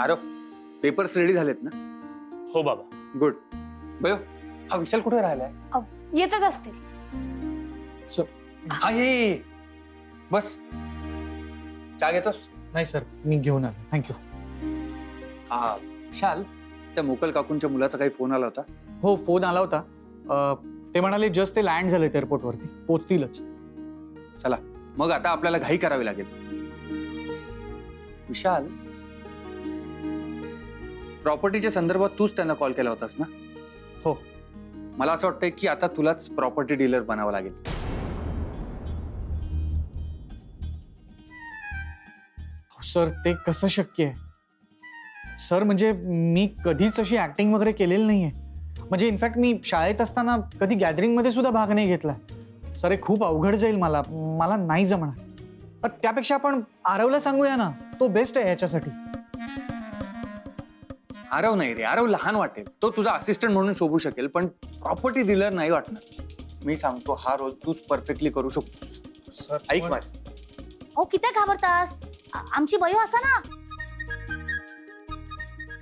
Aarav, papers ready झालेत ना? हो बाबा. गुड. बयो, हा विशाल कुठे राहिलाय? येतच असतील. हा ये. बस, चहा घेतोस? नाही सर, मी घेऊन आलो. थँक्यू. हा विशाल, त्या मोकल काकूंच्या मुलाचा काही फोन आला होता? हो, फोन आला होता. ते म्हणाले जस्ट ते लँड झाले एअरपोर्टवरती, पोचतीलच. चला मग आता आपल्याला घाई करावी लागेल. विशाल, प्रॉपर्टीच्या संदर्भात तूच त्यांना कॉल केला होतास ना? हो. मला असं वाटतंय की आता तुलाच प्रॉपर्टी डीलर बनावं लागेल. सर, ते कसं शक्य आहे? सर, म्हणजे मी कधीच अशी ऍक्टिंग वगैरे केलेली नाहीये. म्हणजे इनफॅक्ट मी शाळेत असताना कधी गॅदरिंगमध्ये सुद्धा भाग नाही घेतला. सर, हे खूप अवघड जाईल, मला नाही जमणार. त्यापेक्षा आपण आरवला सांगूया ना, तो बेस्ट आहे याच्यासाठी. आरव नाही रे, आरव लहान वाटेल. तो तुझा असिस्टंट म्हणून शोभू शकेल, पण प्रॉपर्टी डीलर नाही वाटणार. मी सांगतो, हा रोल तूच परफेक्टली करू शकतोस. सर, ऐक माझ. अहो किती घाबरतास? आमची बयो असा ना.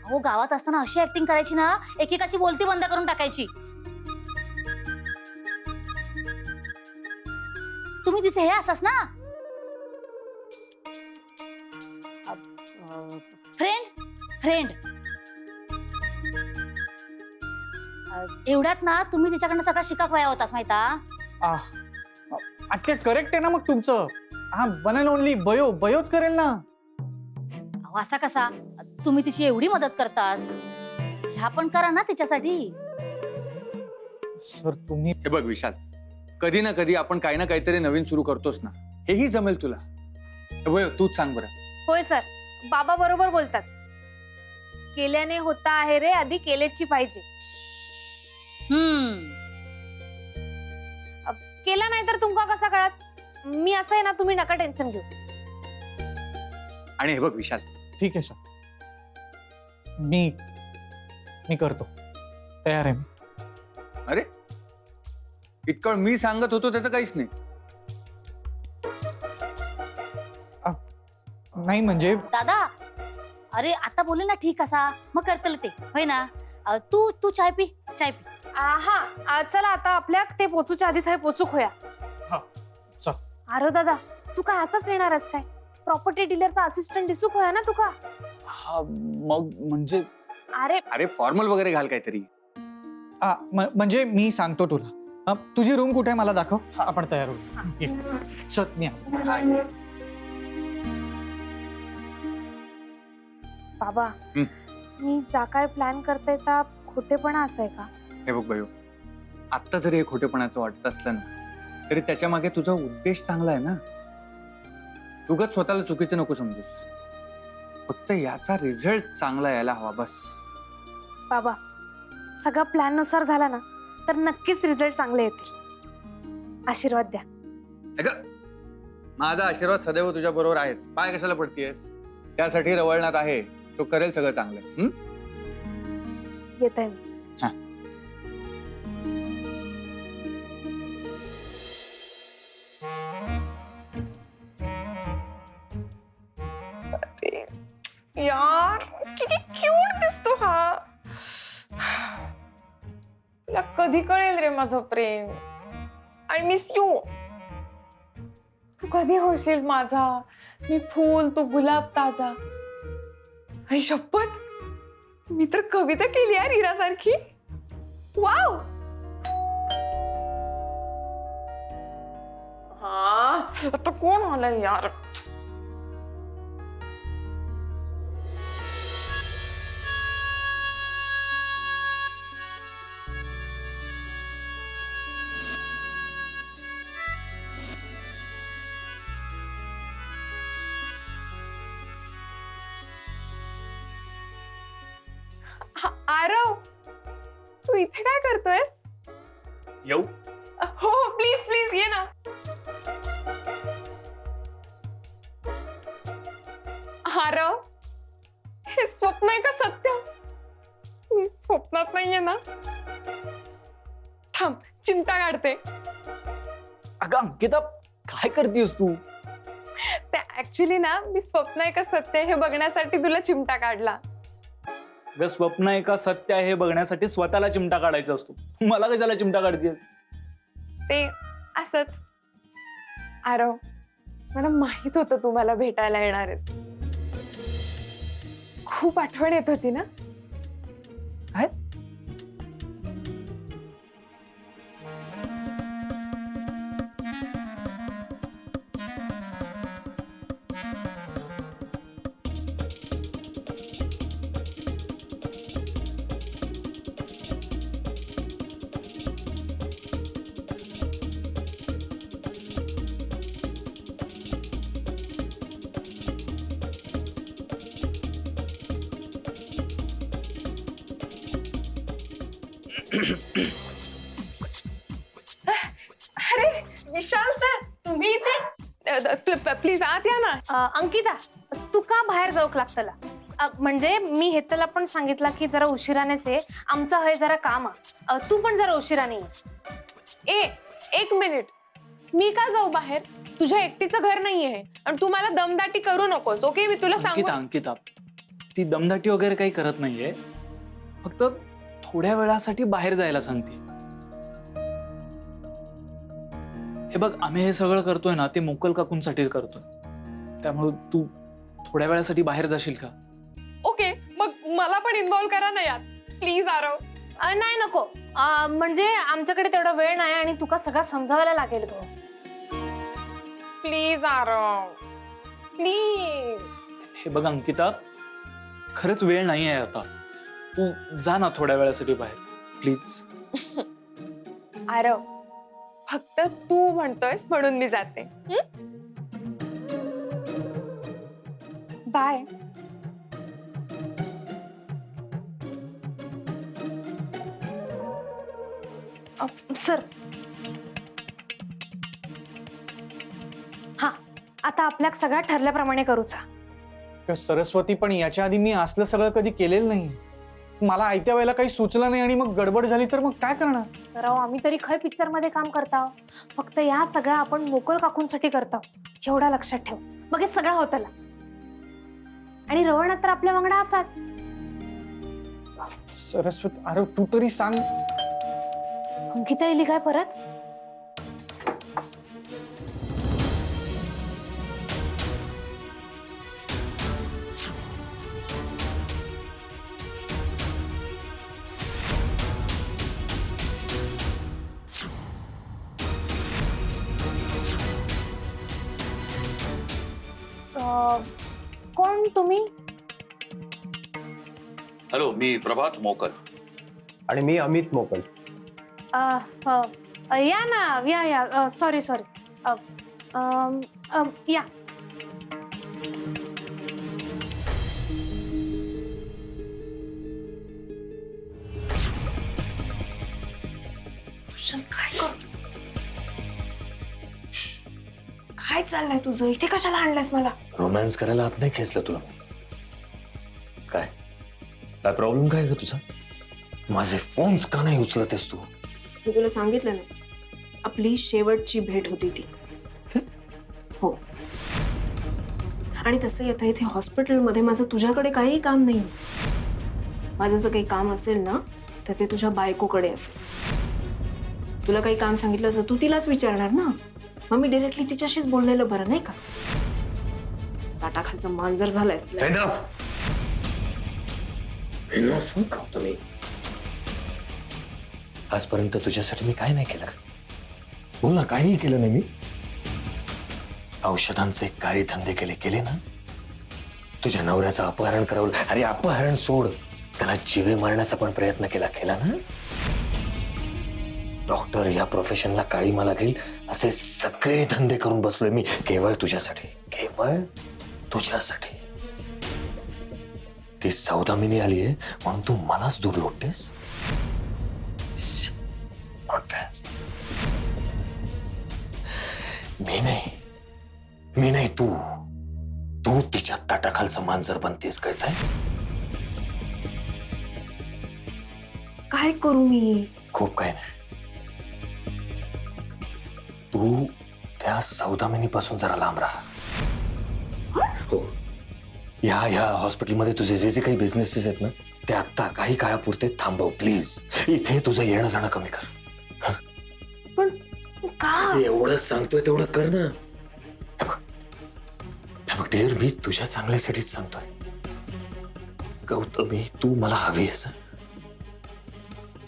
अहो गावात असताना अशी ऍक्टिंग करायची ना, एकेकाची बोलती बंद करून टाकायची. तुम्ही तिचे हे असाच ना, फ्रेंड. एवढ्यात ना तुम्ही तिच्याकडनं सगळा शिकावया होतास माहिता. आता करेक्ट आहे ना मग तुमचं. हा, वन अँड ओनली बयोच करेल ना. अहो असा कसा? तुम्ही तिची एवढी मदत करतास, ह्या पण करा ना तिच्यासाठी. सर, तुम्ही हे बघ विशाल, कधी ना कधी आपण काही ना काहीतरी नवीन सुरू करतोस ना, हेही जमेल तुला. बयो, तूच सांग बरं. होय सर, बाबा बरोबर बोलतात. केल्याने होता आहे रे, आधी केलेची पाहिजे. केला नाही तर तुमका कसा कळत? मी असं आहे ना, तुम्ही नका टेन्शन घेऊ. आणि हे बघ विशाल, ठीक आहे सर, मी करतो. तयार आहे मी. अरे इतकं मी सांगत होतो त्याचं काहीच नाही. नाही म्हणजे दादा, अरे आता बोले ना ठीक असा, मग करतल ते होय ना. तू चाय पी. हा, चला आता आपल्या ते पोचूच्या आधी थाय पोचूक होया. हा, चल. अरे दादा, तू काय असंच येणारच काय? प्रॉपर्टी डीलरचा असिस्टंट दिसूक होया ना तुका. हा, मग म्हणजे अरे फॉर्मल वगैरे घाल काहीतरी. म्हणजे मी सांगतो तुला. तुझी रूम कुठे आहे मला दाखव. आपण तयार होऊ. चल, मी आलो. बाबा, मी जा काय प्लॅन करते त्या खोटेपणा असाय का? हे बघ बयो, आत्ता जरी हे खोटेपणाचं वाटत असलं ना, तरी त्याच्या मागे तुझा उद्देश चांगला आहे ना. उगाच स्वतःला चुकीचं नको समजूस. फक्त याचा रिझल्ट चांगला यायला हवा बस. बाबा, सगळं प्लॅन नुसार झाला ना तर नक्कीच रिझल्ट चांगले येतील. आशीर्वाद द्या. अगं, माझा आशीर्वाद सदैव तुझ्या बरोबर आहेच. पाय कशाला पडतीयस? त्यासाठी रवळणात आहे. तो करेल सगळं चांगलं. येत आहे मी. यार किती क्यूट दिसतो हा. तुला कधी कळेल रे माझं प्रेम. I miss you. तू कधी होशील माझा? मी फूल, तू गुलाब ताजा. आई शपथ, मी तर कविता केली यार हिरासारखी. वाव. हा, आता कोण आलाय यार? आरव, तू इथे काय करतोयस? येऊ? हो प्लीज प्लीज ये ना. आरव, हे स्वप्न आहे का सत्य? मी स्वप्नात नाहीये ना? थांब, चिमटा काढते. अगं अंकिता, काय करतेस तू? त्या ऍक्च्युली ना मी स्वप्न आहे का सत्य आहे हे बघण्यासाठी तुला चिमटा काढला. अगं स्वप्न आहे का सत्य आहे हे बघण्यासाठी स्वतःला चिमटा काढायचा असतो. मला कशाला चिमटा काढतेस? ते असंच. आरव, मला माहित होतं तू मला भेटायला येणार आहेस. खूप आठवण येत होती ना. काय? अरे विशाल सर, तुम्ही इथे? प्लीज आत या ना. अंकिता, तू का बाहेर जाऊक लागतला? म्हणजे मी हेतलला पण सांगितलं की जरा उशिरानेच ये, आमचं हे जरा काम आहे. तू पण जरा उशिराने ये. एक मिनिट, मी का जाऊ बाहेर? तुझ्या एकटीचं घर नाहीये आणि तू मला दमदाटी करू नकोस. ओके, मी तुला सांगू. अंकिता, ती दमदाटी वगैरे काही करत नाहीये. फक्त थोड्या वेळासाठी बाहेर जायला सांगते. हे बघ, आम्ही हे सगळं करतोय ना ते मोकल काकूंसाठीच करतोय. त्यामुळे तू थोड्या वेळासाठी बाहेर जाशील का? ओके, मग मला पण इन्व्हॉल्व करा ना यात प्लीज. आरव, नाही नको. म्हणजे आमच्याकडे तेवढा वेळ नाही आणि तुका सगळं समजावायला लागेल गं. Please Aarav, please. हे बघ अंकिता, खरंच वेळ नाही आहे आता. तू जा ना थोड्या वेळासाठी बाहेर प्लीज. आरव, फक्त तू म्हणतोयस म्हणून मी जाते. बाय. सर, हा, आता आपल्या सगळ्या ठरल्याप्रमाणे करूचा. सरस्वती, पण याच्या आधी मी असलं सगळं कधी केलेलं नाही. मला आयत्या वेळेला काही सुचलं नाही आणि मग गडबड झाली तर मग काय करणार? सराव, आम्ही तरी खय पिक्चर मध्ये काम करताव. फक्त या सगळ्या आपण मोकल काकूंसाठी करताव, एवढा लक्षात ठेव. मग हे सगळं होतला. आणि रवण तर आपल्या वांगडा असाच. सरस्वती, अरे तू तरी सांग. अंकिता येली काय परत? कोण तुम्ही? हॅलो, मी प्रभात मोकर. आणि मी अमित मोकल. या ना, या. सॉरी या. काय कर, काय चाललंय तुझं? इथे कशाला आणलंयस मला? रोमॅन्स करायला आत नाही खेचलं तुला. काय काय प्रॉब्लेम काय ग तुझा? माझे फोन्स का नाही उचलतेस तू? मी तुला सांगितलं ना, आपली शेवटची भेट होती ती. हो. आणि तसं येतं इथे हॉस्पिटलमध्ये माझं तुझ्याकडे काही काम नाही. माझं जर काही काम असेल ना तर ते तुझ्या बायकोकडे असेल. तुला काही काम सांगितलं तर तू तिलाच विचारणार ना. मग मी डिरेक्टली तिच्याशीच बोललेलं बरं नाही का? ताटाखालचं मांजर झालंयस तुला. तुम्ही आजपर्यंत तुझ्यासाठी मी काय नाही केलं? बोल ना, काहीही केलं नाही मी. औषधांचे काळी धंदे केले ना. तुझ्या नवऱ्याचं अपहरण करवलं. अरे अपहरण सोड, त्याला जीवे मारण्याचा पण प्रयत्न केला ना. डॉक्टर या प्रोफेशनला काळीमा लागेल असे सगळे धंदे करून बसलोय मी केवळ तुझ्यासाठी. केवळ तुझ्यासाठी. ती सौदामिनी आली आहे म्हणून तू मलाच दूर लोटतेस. मी नाही तू तिच्या ताटाखालचं मांजर बनतेस, कळतंय? काय करू मी? खूप काय नाही. तू त्या सौदामिनीपासून जरा लांब राहा. हो. ह्या हॉस्पिटलमध्ये तुझे जे जे काही बिझनेसेस आहेत ना ते आत्ता काही काळापुरते थांबव प्लीज. इथे तुझं येणं जाणं कमी कर. पण का? एवढं सांगतोय तेवढं कर ना. हे बघ डिअर, मी तुझ्या चांगल्यासाठीच सांगतोय. गौतमी, तू मला हवी आहेस.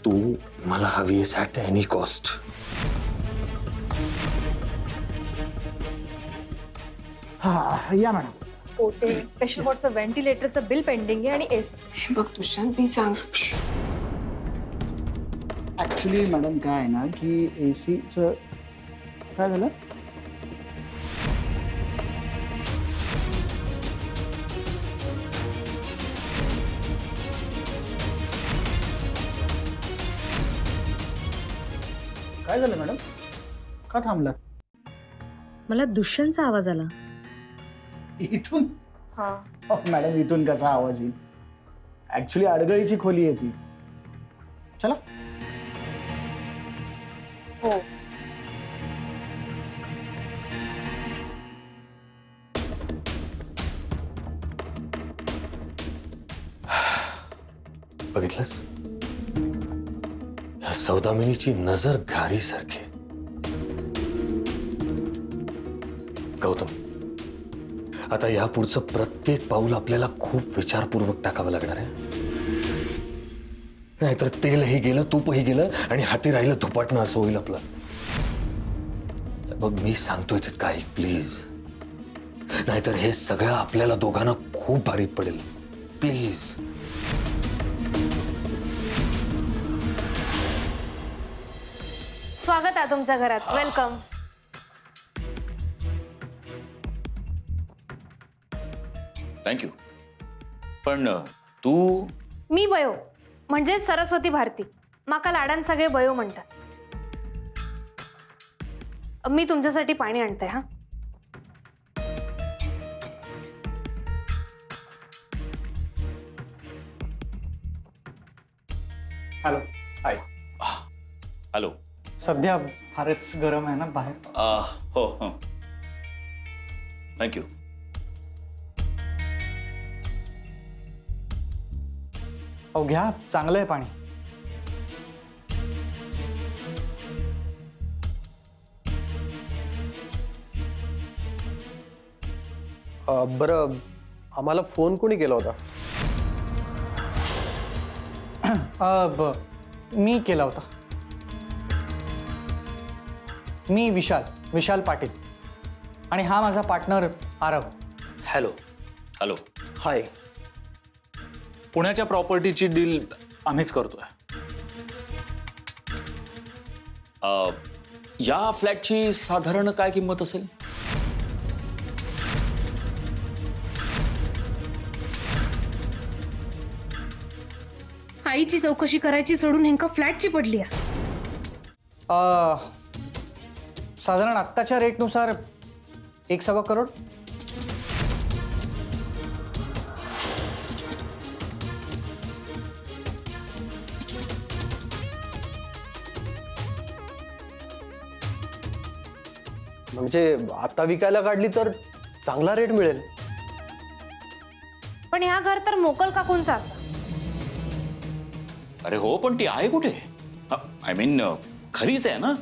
तू मला हवी आहेस ॲट एनी कॉस्ट. हा या मॅडम. पोटे स्पेशल वॉर्डचं व्हेंटिलेटरचं बिल पेंडिंग आहे आणि हे बघ दुष्यंत, मी सांग. ऍक्च्युली मॅडम काय आहे ना की एसीचं काय झालं. काय झालं मॅडम, का थांबला. मला दुष्यंतचा आवाज आला. इथून मॅडम इथून कसा आवाज येईल. ऍक्च्युली अडगळीची खोली आहे ती. चला. हो. बघितलंस, या सौदामिनीची नजर घारीसारखी. गौतम, आता या पुढचं प्रत्येक पाऊल आपल्याला खूप विचारपूर्वक टाकावं लागणार आहे. नाहीतर तेलही गेलं, तूपही गेलं आणि हाती राहिलं धुपाटणं असं होईल आपलं. बघ, मी सांगतोय तितकं ऐक प्लीज. नाहीतर हे सगळं आपल्याला दोघांना खूप भारीत पडेल. प्लीज. स्वागत आहे तुमच्या घरात. वेलकम. थँक्यू. पण तू मी बयो म्हणजे सरस्वती भारती. माका लाडान सगळे बयो म्हणतात. मी तुमच्यासाठी पाणी आणते. हा हॅलो. हाय. हॅलो. सध्या फारच गरम आहे ना बाहेर. हो हो. थँक्यू. अहो घ्या, चांगलं आहे पाणी. बरं, आम्हाला फोन कोणी केला होता? मी केला होता. मी विशाल पाटील आणि हा माझा पार्टनर आरव. हॅलो. हॅलो. हाय. पुण्याच्या प्रॉपर्टीची डील आम्हीच करतोय. या फ्लॅटची साधारण काय किंमत असेल? आईची चौकशी करायची सोडून ह्यांका फ्लॅटची पडली आहे. साधारण आत्ताच्या रेटनुसार 1.25 करोड. म्हणजे आता विकायला काढली तर चांगला रेट मिळेल. पण ह्या घर तर मोकल काकूंचा असा. अरे हो, पण ती आहे कुठे? आय मीन खरीच आहे ना?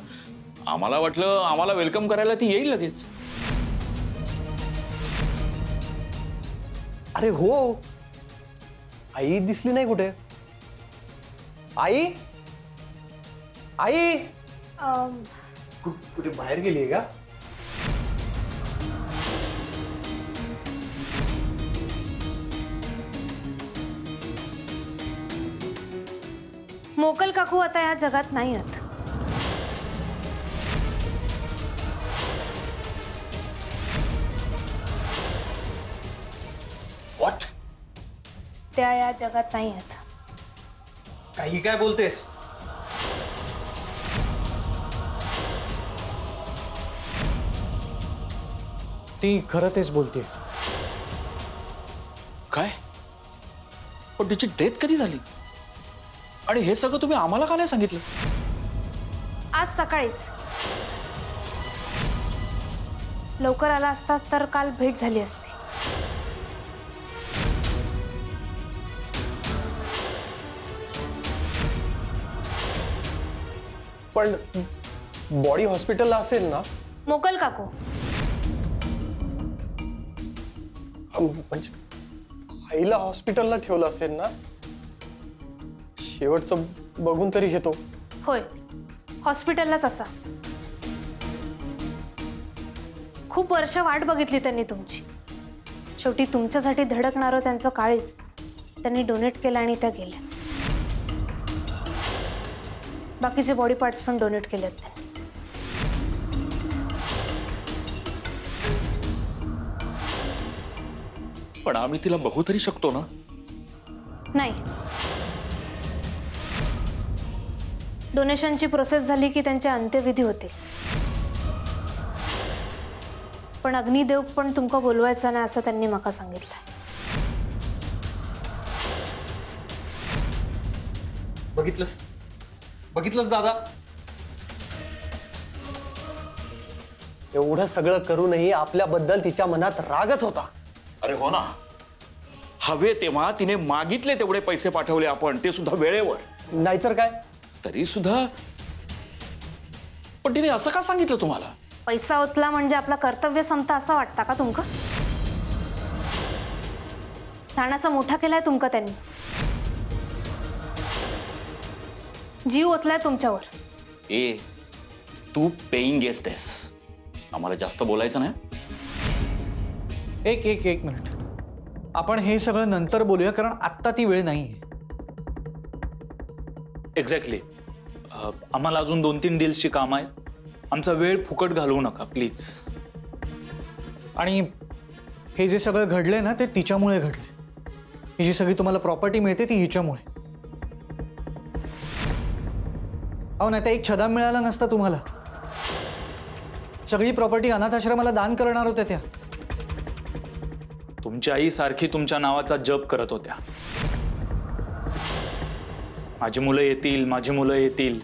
आम्हाला वाटलं आम्हाला वेलकम करायला ती येईल लगेच. अरे हो, आई दिसली नाही कुठे. आई आई कुठे बाहेर गेलीये का? मोकल काकू आता या जगात नाही आहेत. व्हॉट? त्या या जगात नाही आहेत. काही काय बोलतेस? ती खरं तेच बोलतेय. काय? पण तिची डेथ कधी झाली? आणि हे सगळं तुम्ही आम्हाला का नाही सांगितलं? आज सकाळीच. लवकर आला असता तर काल भेट झाली असती. पण बॉडी हॉस्पिटलला असेल ना? मोकल काकू. म्हणजे आईला हॉस्पिटलला ठेवलं असेल ना? शेवटचं बघून तरी घेतो. होय, हॉस्पिटललाच असा. खूप वर्ष वाट बघितली त्यांनी तुमची. शेवटी तुमच्यासाठी धडकणारं त्यांचं काळीज त्यांनी डोनेट केलं आणि त्या गेल्या. बाकीचे बॉडी पार्ट्स पण डोनेट केलेत त्यांनी. पण आम्ही तिला बघू तरी शकतो ना? नाही. डोनेशनची प्रोसेस झाली की त्यांचे अंत्यविधी होते. पण अग्निदेव पण तुमका बोलवायचा नाही असं त्यांनी माका सांगितलंय. बघितलंस दादा? एवढं सगळं करूनही आपल्याबद्दल तिच्या मनात रागच होता. अरे हो ना, हवे तेव्हा तिने मागितले तेवढे पैसे पाठवले आपण, ते सुद्धा वेळेवर. नाहीतर काय? तरी सुद्धा पण तिने असं का सांगितलं तुम्हाला? पैसा ओतला म्हणजे आपला कर्तव्य संपता असं वाटतं का तुमका? ठाण्याचा मोठा केलाय तुमका त्यांनी. जीव ओतलाय तुमच्यावर. ए, तू पेईंग गेस्ट आहेस, आम्हाला जास्त बोलायचं नाही. एक मिनिट. आपण हे सगळं नंतर बोलूया, कारण आत्ता ती वेळ नाही. एक्झॅक्टली. आम्हाला अजून 2-3 डील्सची कामं आहेत. आमचा वेळ फुकट घालवू नका प्लीज. आणि हे जे सगळं घडलंय ना, ते तिच्यामुळे घडलंय. ही जी सगळी तुम्हाला प्रॉपर्टी मिळते ती हिच्यामुळे. अहो, नाही तर एक छदा मिळाला नसता तुम्हाला. सगळी प्रॉपर्टी अनाथ आश्रमाला दान करणार होत्या त्या. तुमची आई सारखी तुमच्या नावाचा जप करत होत्या. माझी मुलं येतील, माझी मुलं येतील.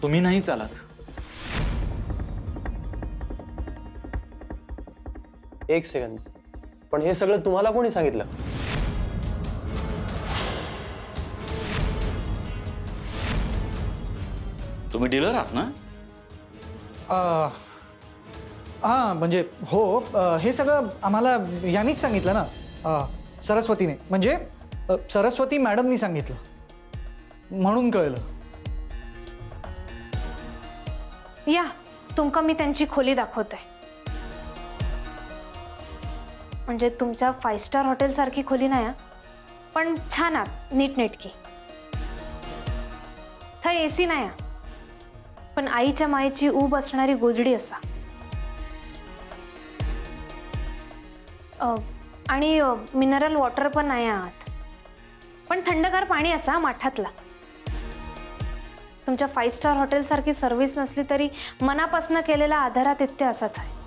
तुम्ही नाही चालत. एक सेकंड, पण हे सगळं तुम्हाला कोणी सांगितलं? तुम्ही डीलर आहात ना? हां, म्हणजे हो. हे सगळं आम्हाला यांनीच सांगितलं ना, सरस्वतीने. म्हणजे सरस्वती मॅडमनी सांगितलं म्हणून कळलं. या, तुमका मी त्यांची खोली दाखवते. म्हणजे तुमच्या 5 स्टार हॉटेल सारखी खोली नाही, पण छान आहे, नीटनेटकी. थंय AC नाही, पण आईच्या मायेची ऊब असणारी गोजडी असा. आणि मिनरल वॉटर पण नाही आहात, पण थंडगार पाणी असा माठातला. तुमच्या 5 स्टार हॉटेल सारखी सर्व्हिस नसली तरी मनापासून केलेला आदरातिथ्य असाच आहे.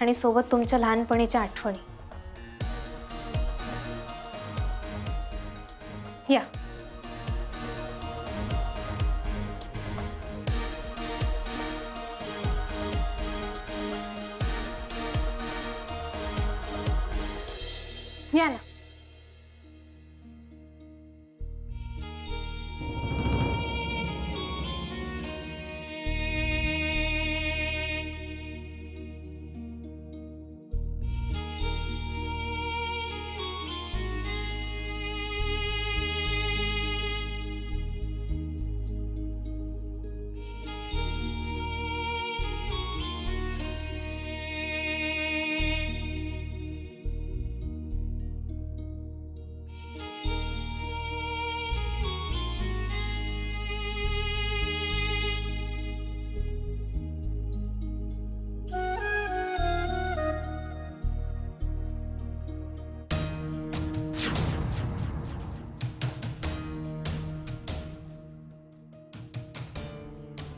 आणि सोबत तुमच्या लहानपणीच्या आठवणी. या. या ना.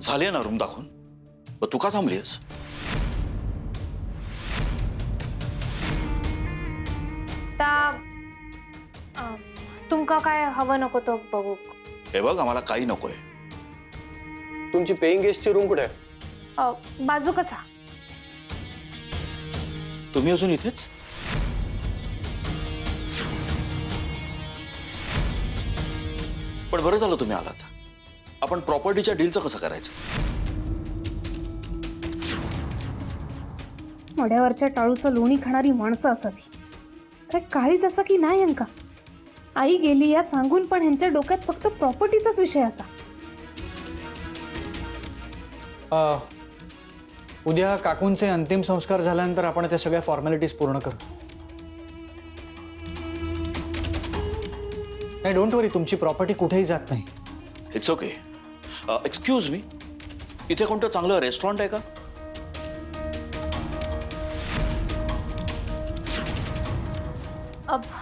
झाले ना रूम दाखवून? मग तू का थांबलीस? तुमका काय हवं नको तो बघू. हे बघ, आम्हाला काही नकोय. तुमची पेईंग गेस्टची रूम कुठे आहे? बाजू कसा? तुम्ही अजून इथेच? पण बरं झालं तुम्ही आलात. आपण प्रॉपर्टीच्या डीलचं कसं करायचं? मड्यावरच्या टाळूचं लोणी खाणारी माणसं असत. काय काळीच असं की नाही अंका? आई गेली या सांगून पण ह्यांच्या डोक्यात फक्त प्रॉपर्टीचाच विषय असा. उद्या काकूंचे अंतिम संस्कार झाल्यानंतर आपण त्या सगळ्या फॉर्मॅलिटीज पूर्ण करू. नाही, डोंट वरी, तुमची प्रॉपर्टी कुठेही जात नाही. It's okay. एक्सक्यूज मी, इथे कोणतं चांगलं रेस्टॉरंट आहे का?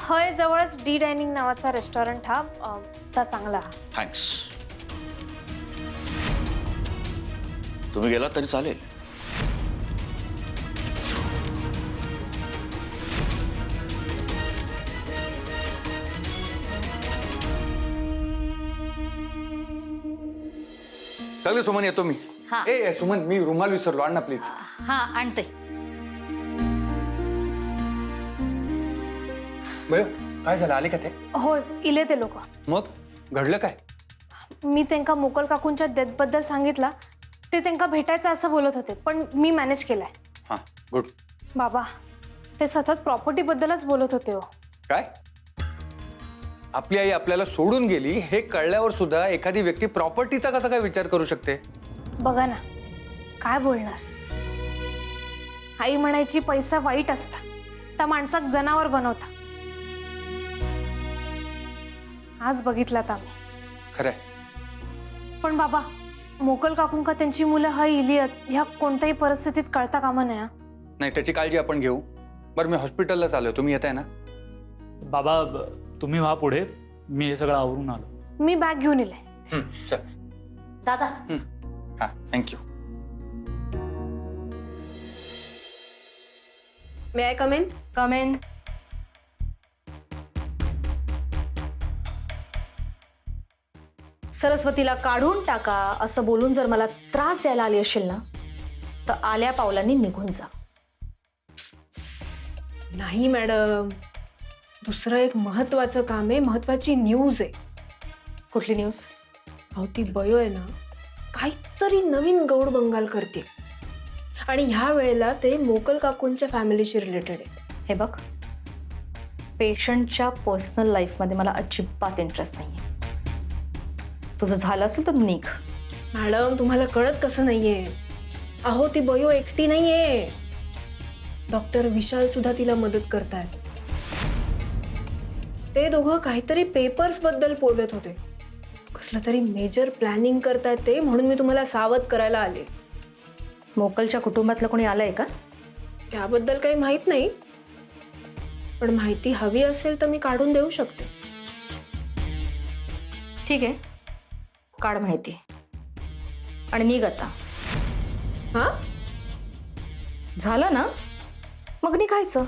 हय जवळच डी डायनिंग नावाचा रेस्टॉरंट हा त्या चांगला. थँक्स. तुम्ही गेलात तरी चालेल. चल ग सुमन, येतो मी. हा. ए सुमन, मी रुमाल विसरलो, आण ना प्लीज. हा आणते. बरं, काय झालं, आले का ते? हो, इले ते लोक. मग घडलं काय? मी त्यांना मोकल काकूंच्या डेथ बद्दल सांगितलं. ते त्यांना भेटायचं असं बोलत होते, पण मी मॅनेज केलंय. हा, गुड. बाबा, ते सतत प्रॉपर्टी बद्दलच बोलत होते. हो, काय? आपली आई आपल्याला सोडून गेली हे कळल्यावर सुद्धा एखादी व्यक्ती प्रॉपर्टीचा कसा काय विचार करू शकते? बघा ना, काय बोलणार. आई म्हणायची पैसा वाईट असता, त्या माणसाक जनावर बनवता. आज बघितलात आम्ही. खरंय. पण बाबा, मोकल काकूंका त्यांची मुलं हय इली ह्या कोणत्याही परिस्थितीत कळता कामा नये. नाही, त्याची काळजी आपण घेऊ. बरं, मी हॉस्पिटलला चाललो, तुम्ही येताय ना? बाबा तुम्ही व्हा पुढे, मी हे सगळं आवरून आलो. मी बॅग घेऊन इले. चल. दादा हा, thank you. May I come in? Come in. सरस्वतीला काढून टाका असं बोलून जर मला त्रास द्यायला आली असेल ना, तर आल्या पावलांनी निघून जा. नाही मॅडम, दुसरं एक महत्वाचं काम आहे, महत्वाची न्यूज आहे. कुठली न्यूज? अहो, ती बयो आहे ना, काहीतरी नवीन गौड बंगाल करते आणि ह्या वेळेला ते मोकल काकूंच्या फॅमिलीशी रिलेटेड आहे. हे बघ, पेशंटच्या पर्सनल लाईफमध्ये मला अजिबात इंटरेस्ट नाही आहे. तुझं झालं असेल तर निघ. मॅडम, तुम्हाला कळत कसं नाहीये? अहो, ती बयो एकटी नाहीये, डॉक्टर विशाल सुद्धा तिला मदत करतायत. ते दोघं काहीतरी पेपर्स बद्दल बोलत होते. कसलं तरी मेजर प्लॅनिंग करतायत ते, म्हणून मी तुम्हाला सावध करायला आले. मोकलच्या कुटुंबातलं कोणी आलंय का? त्याबद्दल काही माहित नाही, पण माहिती हवी असेल तर मी काढून देऊ शकते. ठीक आहे, काढ माहिती आणि निघ आता. हा, झालं ना, मग निघायचं.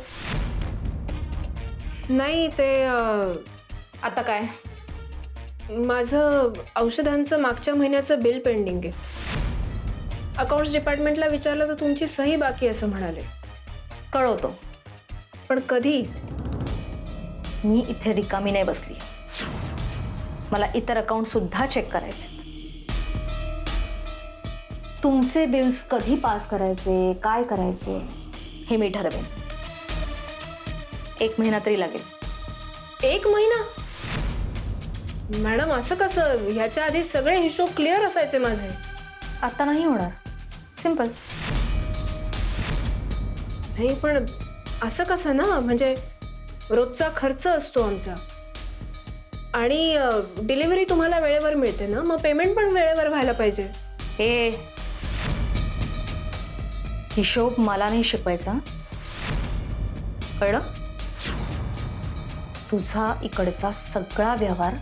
नाही ते आता काय? माझं औषधांचं मागच्या महिन्याचं बिल पेंडिंग आहे. अकाउंट्स डिपार्टमेंटला विचारलं तर तुमची सही बाकी असं म्हणाले. कळवतो. पण कधी? मी इथे रिकामी नाही बसली, मला इतर अकाउंट सुद्धा चेक करायचे. तुमचे बिल्स कधी पास करायचे, काय करायचे हे मी ठरवेन. 1 महिना तरी लागेल. 1 महिना? मॅडम, असं कसं? ह्याच्या आधी सगळे हिशोब क्लिअर असायचे माझे. आता नाही होणार. सिंपल. नाही, पण असं कसं ना, म्हणजे रोजचा खर्च असतो आमचा आणि डिलिव्हरी तुम्हाला वेळेवर मिळते ना, मग पेमेंट पण वेळेवर व्हायला पाहिजे. हे हिशोब मला नाही शिकवायचा, कळलं? तुझा इकडचा सगळा व्यवहार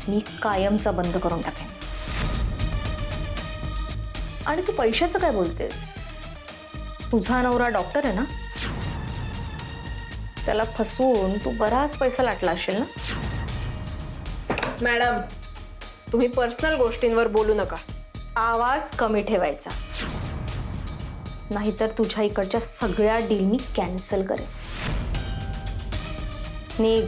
मी कायमचा बंद करून टाकेन. आणि तू पैशाचं काय बोलतेस? तुझा नवरा डॉक्टर आहे ना, त्याला फसवून तू बराच पैसा लाटला असेल ना. मॅडम, तुम्ही पर्सनल गोष्टींवर बोलू नका. आवाज कमी ठेवायचा, नाहीतर तुझ्या इकडच्या सगळ्या डील मी कॅन्सल करेन. निघ.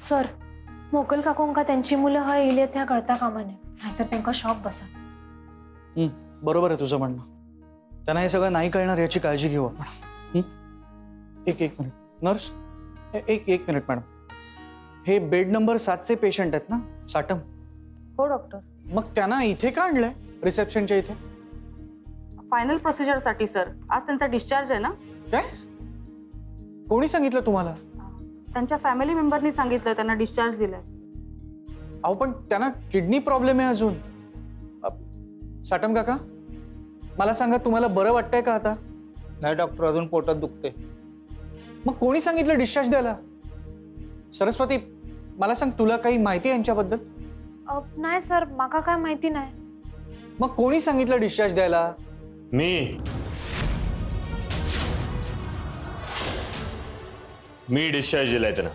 सर मोकल काकूंका त्यांची मुलं हय इले त्या कळता कामा नये नाहीतर त्यांना शॉक बसा. बरोबर आहे तुझं म्हणणं. त्यांना हे सगळं नाही कळणार याची काळजी घेऊ आपण. एक मिनिट नर्स, एक मिनिट मॅडम. हे बेड नंबर 7चे पेशंट आहेत ना, साटम? हो डॉक्टर. मग त्यांना इथे का आणलंय, रिसेप्शनच्या इथे? फायनल प्रोसिजरसाठी सर. आज त्यांचा डिस्चार्ज आहे ना. काय? कोणी सांगितलं तुम्हाला? त्यांच्या फॅमिली मेंबरनी सांगितलं त्यांना डिस्चार्ज दिलाय. अहो पण त्यांना किडनी प्रॉब्लेम आहे अजून. साटम काका, मला सांगा तुम्हाला बरं वाटतंय का आता? नाही डॉक्टर, अजून पोटात दुखते. मग कोणी सांगितलं डिस्चार्ज द्यायला? सरस्वती, मला सांग, तुला काही माहिती आहे यांच्याबद्दल? नाही सर, माका काय माहिती नाही. मग कोणी सांगितलं डिस्चार्ज द्यायला? मी डिस्चार्ज दिलाय त्यांना.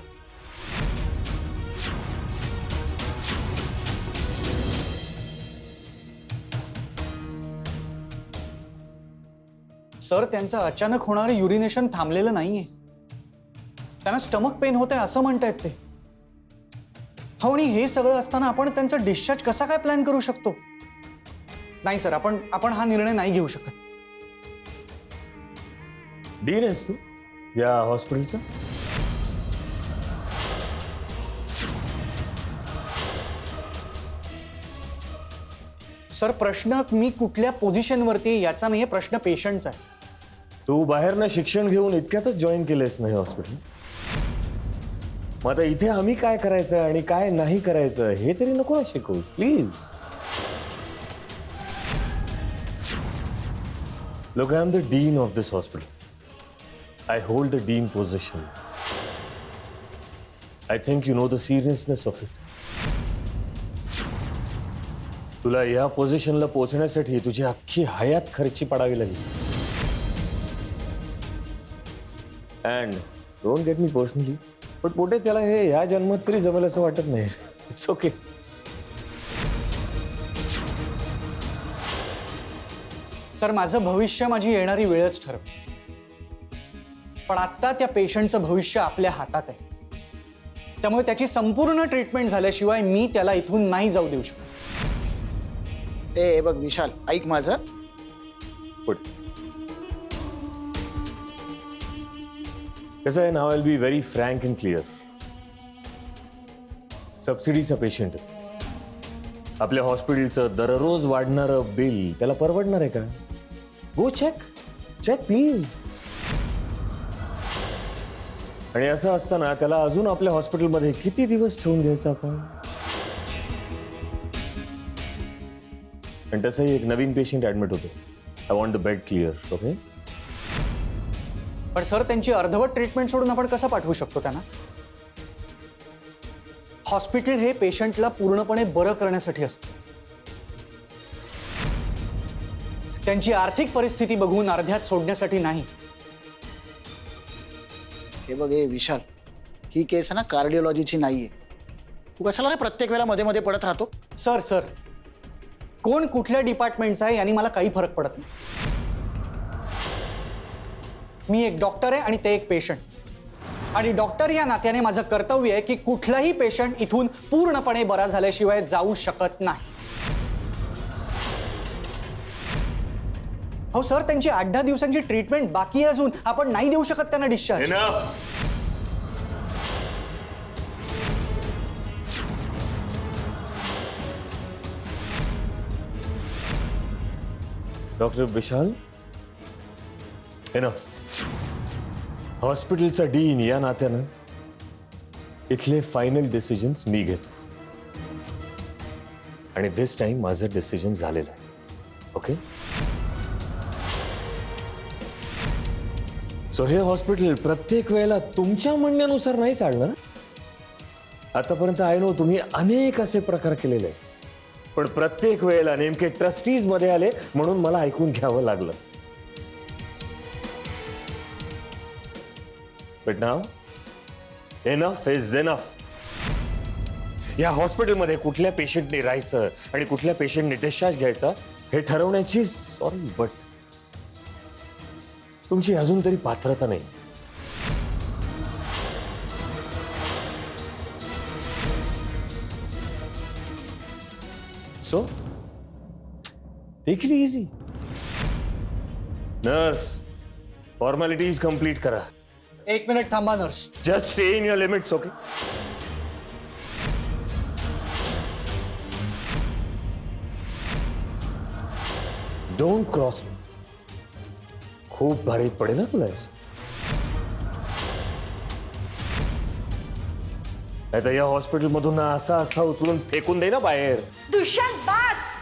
सर, त्यांचं अचानक होणारं युरिनेशन थांबलेलं नाहीये. त्यांना स्टमक पेन होत आहे असं म्हणतायत ते. हो, आणि हे सगळं असताना आपण त्यांचा डिस्चार्ज कसा काय प्लॅन करू शकतो? नाही सर, आपण हा निर्णय नाही घेऊ शकत. डीन आहेस तू या हॉस्पिटलचा? सर, प्रश्न मी कुठल्या पोझिशनवरती याचा नाहीये, प्रश्न पेशंटचा आहे. तू बाहेरनं शिक्षण घेऊन इतक्यातच जॉईन केलंयस ना हे हॉस्पिटल. मग आता इथे आम्ही काय करायचं आणि काय नाही करायचं हे तरी नको ना शिकवू please. Look, I am the dean of this hospital. I hold the dean position. I think you know the seriousness of it. तुला या पोझिशनला पोहोचण्यासाठी तुझी अख्खी हयात खर्ची पडावी लागली. And don't get me personally, पण पोटे त्याला हे या जन्मात तरी जमेल असं वाटत नाही. It's okay. सर, माझं भविष्य माझी येणारी वेळच ठरव. पण आता त्या पेशंटचं भविष्य आपल्या हातात आहे. त्यामुळे त्याची संपूर्ण ट्रीटमेंट झाल्याशिवाय मी त्याला इथून नाही जाऊ देऊ शकत. ए बघ विशाल, ऐक माझं. कसं आहे, now will be very frank and clear. सबसिडीचा पेशंट आपल्या हॉस्पिटलचं दररोज वाढणारं बिल त्याला परवडणार आहे का? Go check please. आणि असं असताना त्याला अजून आपल्या हॉस्पिटलमध्ये किती दिवस ठेवून घ्यायचं आपण? आणि तसंही एक नवीन पेशंट ऍडमिट होतो. I want the bed clear. Okay. पण सर, त्यांची अर्धवट ट्रीटमेंट सोडून आपण कसं पाठवू शकतो त्यांना? हॉस्पिटल हे पेशंटला पूर्णपणे बरं करण्यासाठी असतं. त्यांची आर्थिक परिस्थिती बघून अर्ध्यात सोडण्यासाठी नाही. हे बघ ए विशाल, ही केस ना कार्डिओलॉजीची नाहीये. तू कशाला रे प्रत्येक वेळेला मध्ये मध्ये पडत राहतो? सर, कोण कुठल्या डिपार्टमेंटचा आहे यांनी मला काही फरक पडत नाही. मी एक डॉक्टर आहे आणि ते एक पेशंट. आणि डॉक्टर या नात्याने माझं कर्तव्य आहे की कुठलाही पेशंट इथून पूर्णपणे बरा झाल्याशिवाय जाऊ शकत नाही. हो सर, त्यांची 8-10 दिवसांची ट्रीटमेंट बाकी आहे अजून. आपण नाही देऊ शकत त्यांना डिस्चार्ज. डॉक्टर विशाल, एनफ. हॉस्पिटलचा डीन या नात्यानं इथले फायनल डिसिजन्स मी घेतो. आणि दिस टाइम माझं डिसिजन झालेलं आहे. ओके. सो हे हॉस्पिटल प्रत्येक वेळेला तुमच्या म्हणण्यानुसार नाही चालणार. आतापर्यंत आय नो तुम्ही अनेक असे प्रकार केलेले आहेत, पण प्रत्येक वेळेला नेमके ट्रस्टीज मध्ये आले म्हणून मला ऐकून घ्यावं लागलं. But now enough is enough. या हॉस्पिटलमध्ये कुठल्या पेशंटने राहायचं आणि कुठल्या पेशंटने डिस्चार्ज घ्यायचा हे ठरवण्याची, सॉरी बट तुमची अजून तरी पात्रता नाही. So take it easy. Nurse, formalities complete करा. 1 मिनिट थांबा nurse. Just stay in your limits. Okay. Don't cross me. खूप भारी पडेल ना तुला असं. आता या हॉस्पिटल मधून असा उचलून फेकून दे ना बाहेर. दुष्यंत बास.